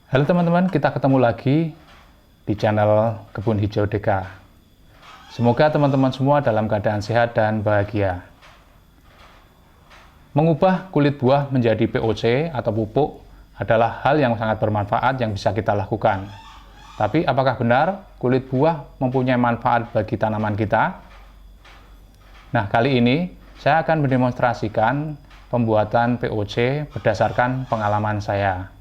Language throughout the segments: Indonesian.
Halo teman-teman, kita ketemu lagi di channel Kebun Hijau DK. Semoga teman-teman semua dalam keadaan sehat dan bahagia. Mengubah kulit buah menjadi POC atau pupuk adalah hal yang sangat bermanfaat yang bisa kita lakukan. Tapi apakah benar kulit buah mempunyai manfaat bagi tanaman kita? Nah, kali ini saya akan mendemonstrasikan pembuatan POC berdasarkan pengalaman saya.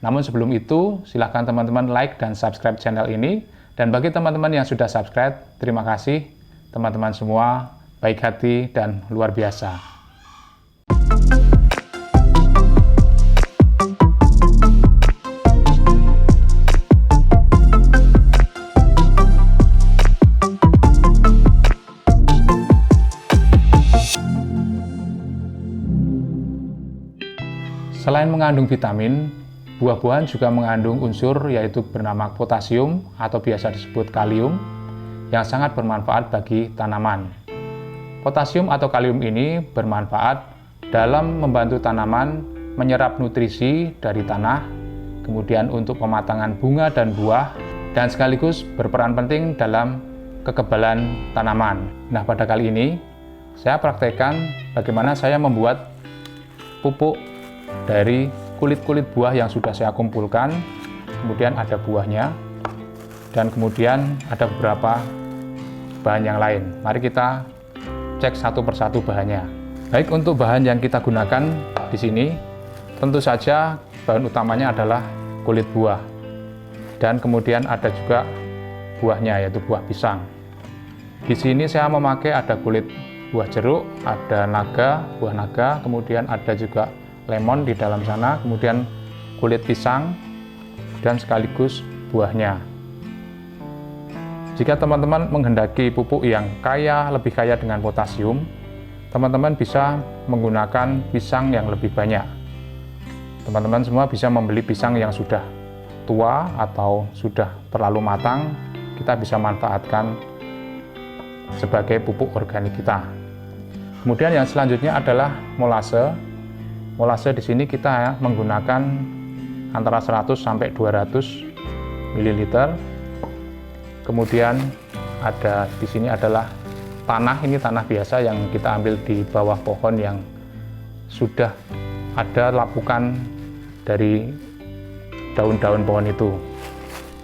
Namun sebelum itu, silahkan teman-teman like dan subscribe channel ini. Dan bagi teman-teman yang sudah subscribe, terima kasih teman-teman semua, baik hati dan luar biasa. Selain mengandung vitamin, buah-buahan juga mengandung unsur yaitu bernama potasium atau biasa disebut kalium yang sangat bermanfaat bagi tanaman. Potasium atau kalium ini bermanfaat dalam membantu tanaman menyerap nutrisi dari tanah, kemudian untuk pematangan bunga dan buah, dan sekaligus berperan penting dalam kekebalan tanaman. Nah, pada kali ini saya praktekkan bagaimana saya membuat pupuk dari kulit-kulit buah yang sudah saya kumpulkan, kemudian ada buahnya, dan kemudian ada beberapa bahan yang lain. Mari kita cek satu persatu bahannya. Baik, untuk bahan yang kita gunakan di sini, tentu saja bahan utamanya adalah kulit buah, dan kemudian ada juga buahnya, yaitu buah pisang. Di sini saya memakai ada kulit buah jeruk, ada naga, buah naga, kemudian ada juga lemon di dalam sana, kemudian kulit pisang, dan sekaligus buahnya. Jika teman-teman menghendaki pupuk yang lebih kaya dengan potasium, teman-teman bisa menggunakan pisang yang lebih banyak. Teman-teman semua bisa membeli pisang yang sudah tua atau sudah terlalu matang, kita bisa manfaatkan sebagai pupuk organik kita. Kemudian yang selanjutnya adalah molase. Molase di sini kita menggunakan antara 100 sampai 200 ml. Kemudian ada di sini adalah tanah, ini tanah biasa yang kita ambil di bawah pohon yang sudah ada lapukan dari daun-daun pohon itu.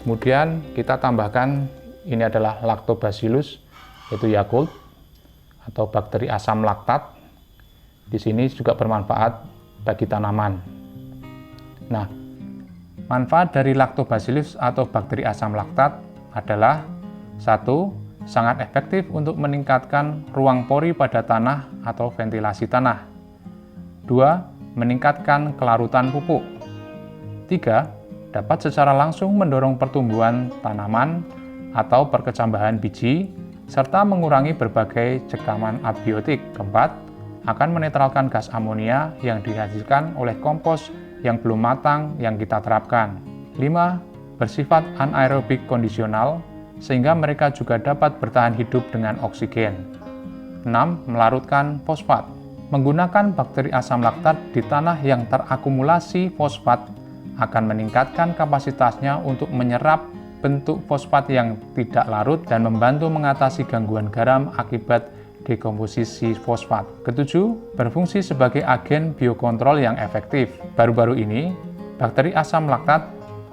Kemudian kita tambahkan ini adalah Lactobacillus, yaitu Yakult atau bakteri asam laktat. Di sini juga bermanfaat bagi tanaman. Nah, manfaat dari Lactobacillus atau bakteri asam laktat adalah: 1. Sangat efektif untuk meningkatkan ruang pori pada tanah atau ventilasi tanah. 2. Meningkatkan kelarutan pupuk. 3. Dapat secara langsung mendorong pertumbuhan tanaman atau perkecambahan biji, serta mengurangi berbagai cekaman abiotik. 4. Akan menetralkan gas amonia yang dihasilkan oleh kompos yang belum matang yang kita terapkan. 5. Bersifat anaerobik kondisional, sehingga mereka juga dapat bertahan hidup dengan oksigen. 6. Melarutkan fosfat. Menggunakan bakteri asam laktat di tanah yang terakumulasi fosfat akan meningkatkan kapasitasnya untuk menyerap bentuk fosfat yang tidak larut dan membantu mengatasi gangguan garam akibat dekomposisi fosfat. 7. Berfungsi sebagai agen biokontrol yang efektif. Baru-baru ini, bakteri asam laktat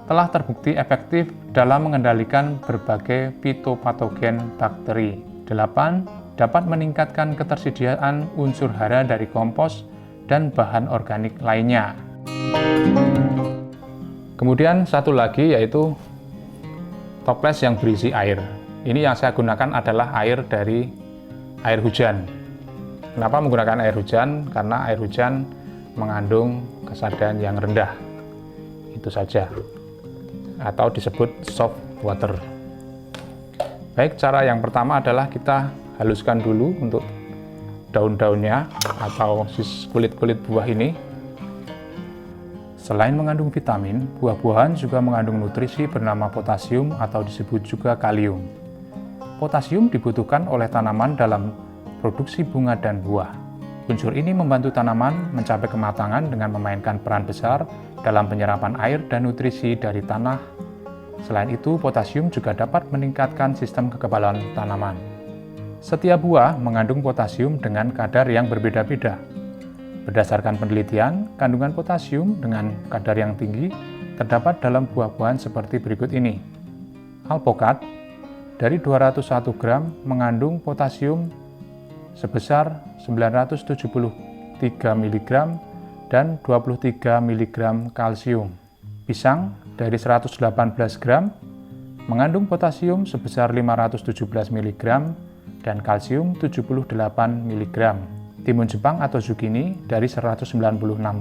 telah terbukti efektif dalam mengendalikan berbagai fitopatogen bakteri. 8. Dapat meningkatkan ketersediaan unsur hara dari kompos dan bahan organik lainnya. Kemudian satu lagi yaitu toples yang berisi air. Ini yang saya gunakan adalah air dari air hujan. Kenapa menggunakan air hujan? Karena air hujan mengandung kesadaran yang rendah. Itu saja. Atau disebut soft water. Baik, cara yang pertama adalah kita haluskan dulu untuk daun-daunnya atau kulit-kulit buah ini. Selain mengandung vitamin, buah-buahan juga mengandung nutrisi bernama potasium atau disebut juga kalium. Potasium dibutuhkan oleh tanaman dalam produksi bunga dan buah. Unsur ini membantu tanaman mencapai kematangan dengan memainkan peran besar dalam penyerapan air dan nutrisi dari tanah. Selain itu, potasium juga dapat meningkatkan sistem kekebalan tanaman. Setiap buah mengandung potasium dengan kadar yang berbeda-beda. Berdasarkan penelitian, kandungan potasium dengan kadar yang tinggi terdapat dalam buah-buahan seperti berikut ini. Alpokat dari 201 gram mengandung potasium sebesar 973 mg dan 23 mg kalsium. Pisang dari 118 gram mengandung potasium sebesar 517 mg dan kalsium 78 mg. Timun Jepang atau zucchini dari 196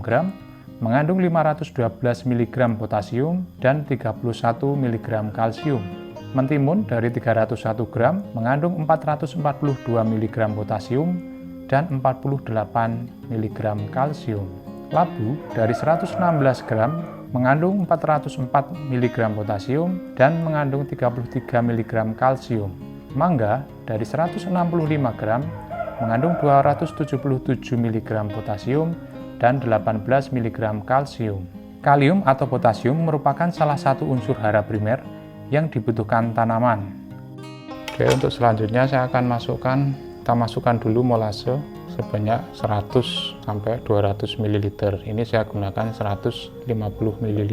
gram mengandung 512 mg potasium dan 31 mg kalsium. Mentimun dari 301 gram mengandung 442 mg potasium dan 48 mg kalsium. Labu dari 116 gram mengandung 404 mg potasium dan mengandung 33 mg kalsium. Mangga dari 165 gram mengandung 277 mg potasium dan 18 mg kalsium. Kalium atau potasium merupakan salah satu unsur hara primer yang dibutuhkan tanaman. Oke, untuk selanjutnya saya akan kita masukkan dulu molase sebanyak 100 sampai 200 ml. Ini saya gunakan 150 ml.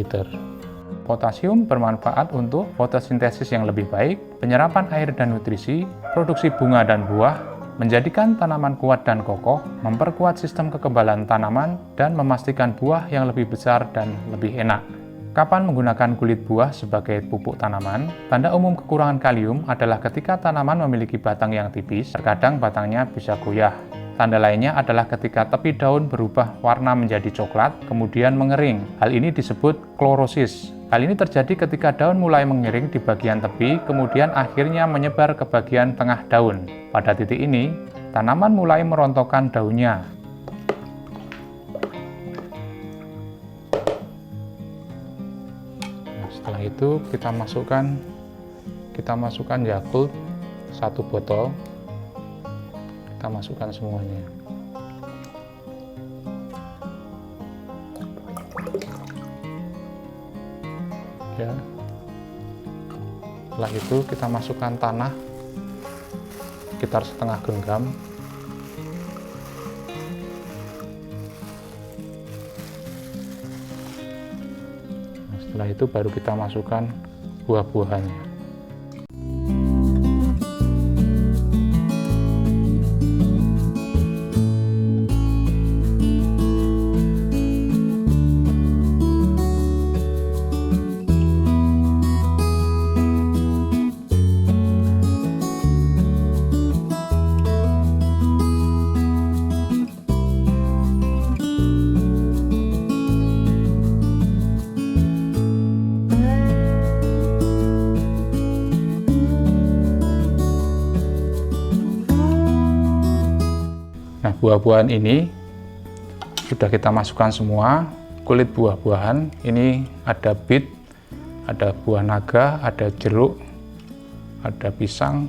Potasium bermanfaat untuk fotosintesis yang lebih baik, penyerapan air dan nutrisi, produksi bunga dan buah, menjadikan tanaman kuat dan kokoh, memperkuat sistem kekebalan tanaman, dan memastikan buah yang lebih besar dan lebih enak. Kapan menggunakan kulit buah sebagai pupuk tanaman? Tanda umum kekurangan kalium adalah ketika tanaman memiliki batang yang tipis, terkadang batangnya bisa goyah. Tanda lainnya adalah ketika tepi daun berubah warna menjadi coklat, kemudian mengering. Hal ini disebut klorosis. Hal ini terjadi ketika daun mulai mengering di bagian tepi, kemudian akhirnya menyebar ke bagian tengah daun. Pada titik ini, tanaman mulai merontokkan daunnya. Setelah itu kita masukkan Yakult 1 botol, kita masukkan semuanya. Ya. Setelah itu kita masukkan tanah sekitar setengah genggam. Setelah itu baru kita masukkan buah-buahannya. Nah, buah-buahan ini sudah kita masukkan semua, kulit buah-buahan. Ini ada bit, ada buah naga, ada jeruk, ada pisang.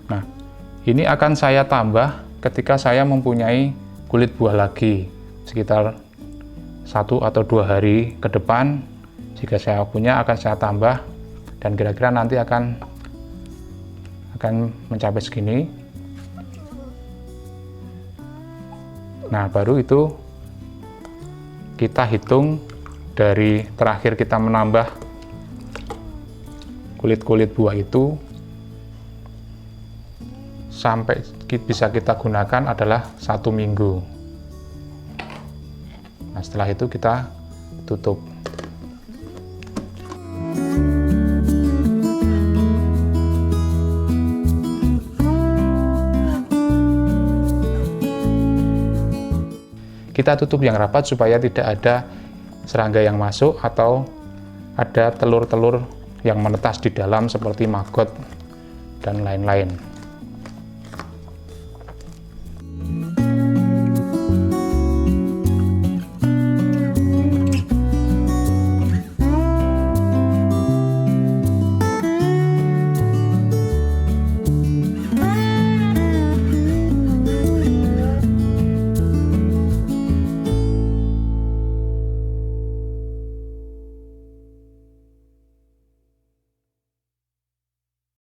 Nah, ini akan saya tambah ketika saya mempunyai kulit buah lagi, sekitar 1 atau 2 hari ke depan. Jika saya punya, akan saya tambah, dan kira-kira nanti akan mencapai segini. Nah, baru itu kita hitung dari terakhir kita menambah kulit-kulit buah itu sampai bisa kita gunakan adalah 1 minggu. Nah, setelah itu kita tutup. Kita tutup yang rapat supaya tidak ada serangga yang masuk atau ada telur-telur yang menetas di dalam seperti maggot dan lain-lain.